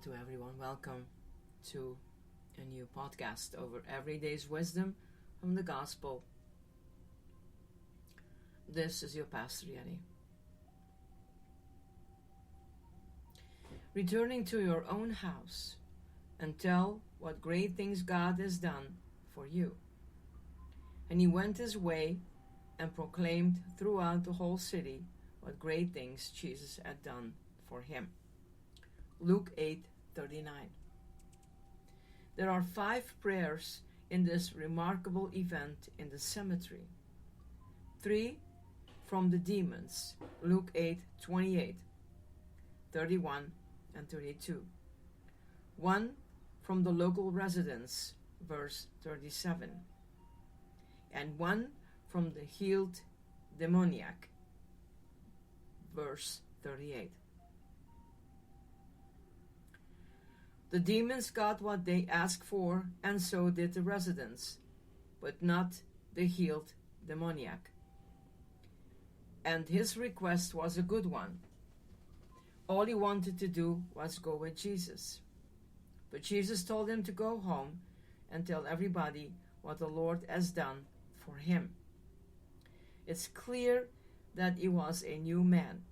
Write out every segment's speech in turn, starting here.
to everyone. Welcome to a new podcast over Everyday's Wisdom from the Gospel. This is your Pastor Jenny. Returning to your own house and tell what great things God has done for you. And he went his way and proclaimed throughout the whole city what great things Jesus had done for him. Luke 8:39. There are 5 prayers in this remarkable event in the cemetery. 3 from the demons, Luke 8:28, 31 and 32. 1 from the local residents, verse 37. And 1 from the healed demoniac, verse 38. The demons got what they asked for, and so did the residents, but not the healed demoniac. And his request was a good one. All he wanted to do was go with Jesus. But Jesus told him to go home and tell everybody what the Lord has done for him. It's clear that he was a new man,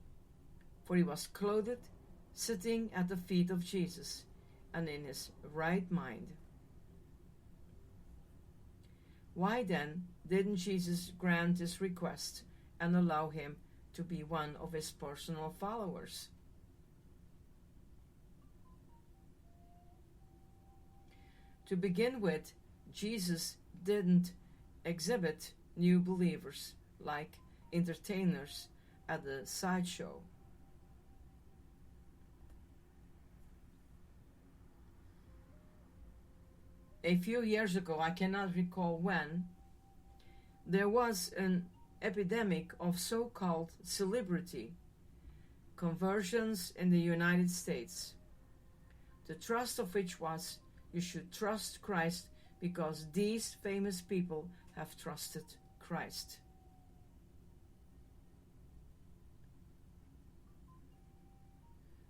for he was clothed, sitting at the feet of Jesus, and in his right mind. Why then didn't Jesus grant his request and allow him to be one of his personal followers? To begin with, Jesus didn't exhibit new believers like entertainers at the sideshow. A few years ago, I cannot recall when, there was an epidemic of so-called celebrity conversions in the United States. The thrust of which was, you should trust Christ because these famous people have trusted Christ.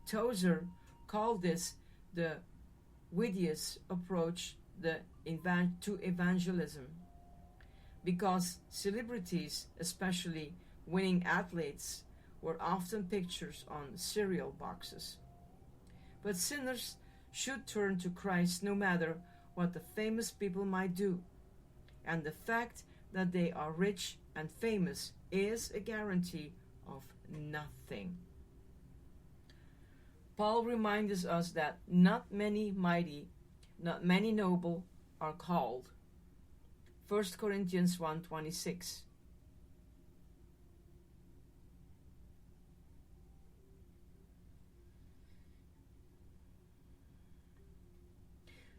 Tozer called this the Whittier approach to evangelism, because celebrities, especially winning athletes, were often pictures on cereal boxes. But sinners should turn to Christ no matter what the famous people might do, and the fact that they are rich and famous is a guarantee of nothing. Paul reminds us that not many mighty, not many noble are called. 1 Corinthians 1:26.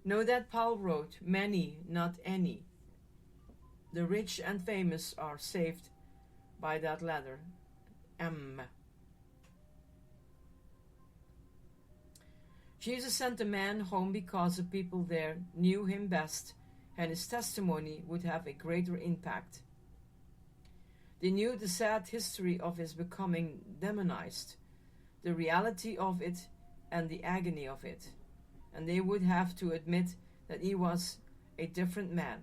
Know that Paul wrote, many, not any. The rich and famous are saved by that letter, M. Jesus sent the man home because the people there knew him best, and his testimony would have a greater impact. They knew the sad history of his becoming demonized, the reality of it, and the agony of it, and they would have to admit that he was a different man.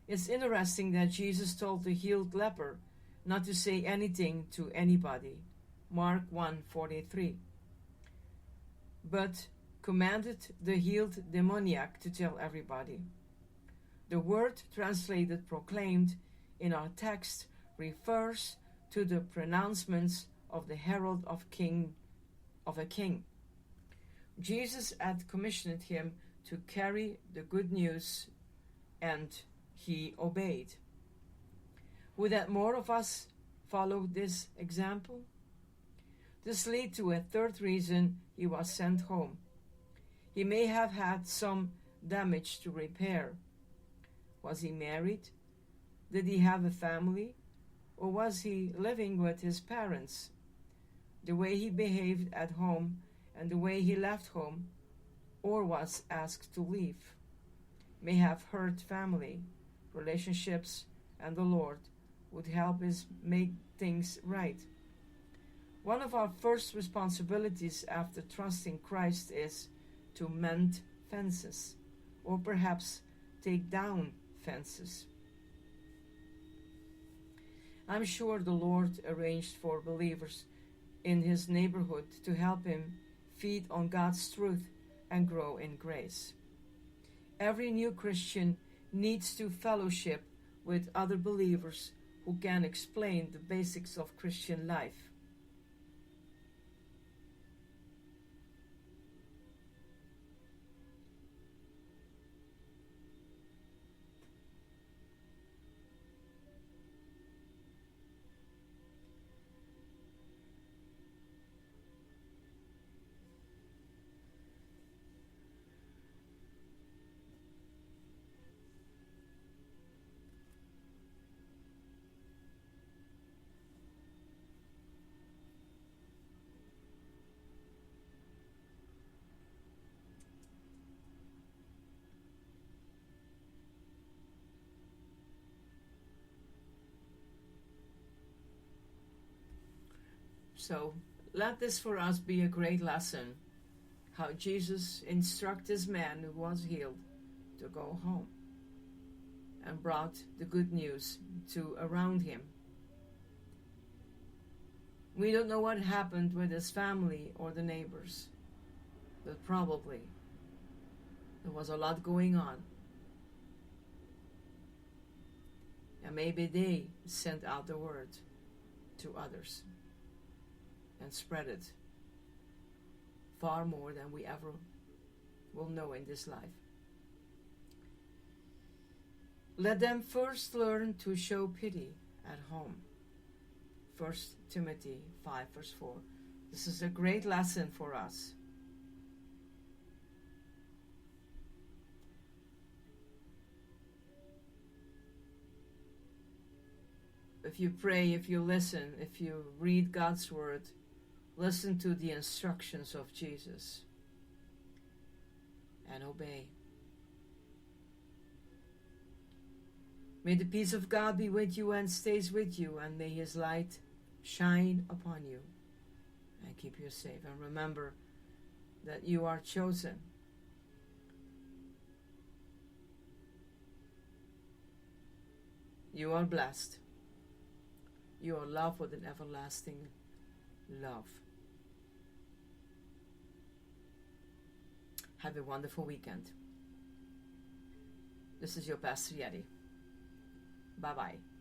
It's interesting that Jesus told the healed leper not to say anything to anybody, Mark 1:43. But commanded the healed demoniac to tell everybody. The word translated proclaimed in our text refers to the pronouncements of the herald of a king. Jesus had commissioned him to carry the good news, and he obeyed. Would that more of us follow this example? This leads to a third reason he was sent home. He may have had some damage to repair. Was he married? Did he have a family? Or was he living with his parents? The way he behaved at home and the way he left home, or was asked to leave, may have hurt family, relationships, and the Lord would help us make things right. One of our first responsibilities after trusting Christ is to mend fences, or perhaps take down fences. I'm sure the Lord arranged for believers in his neighborhood to help him feed on God's truth and grow in grace. Every new Christian needs to fellowship with other believers who can explain the basics of Christian life. So let this for us be a great lesson, how Jesus instructed this man who was healed to go home and brought the good news to around him. We don't know what happened with his family or the neighbors, but probably there was a lot going on. And maybe they sent out the word to others and spread it far more than we ever will know in this life. Let them first learn to show pity at home. 1 Timothy 5 verse 4. This is a great lesson for us. If you pray, if you listen, if you read God's word, listen to the instructions of Jesus and obey. May the peace of God be with you and stays with you, and may his light shine upon you and keep you safe. And remember that you are chosen. You are blessed. You are loved with an everlasting love. Have a wonderful weekend. This is your Pastor Yeti. Bye-bye.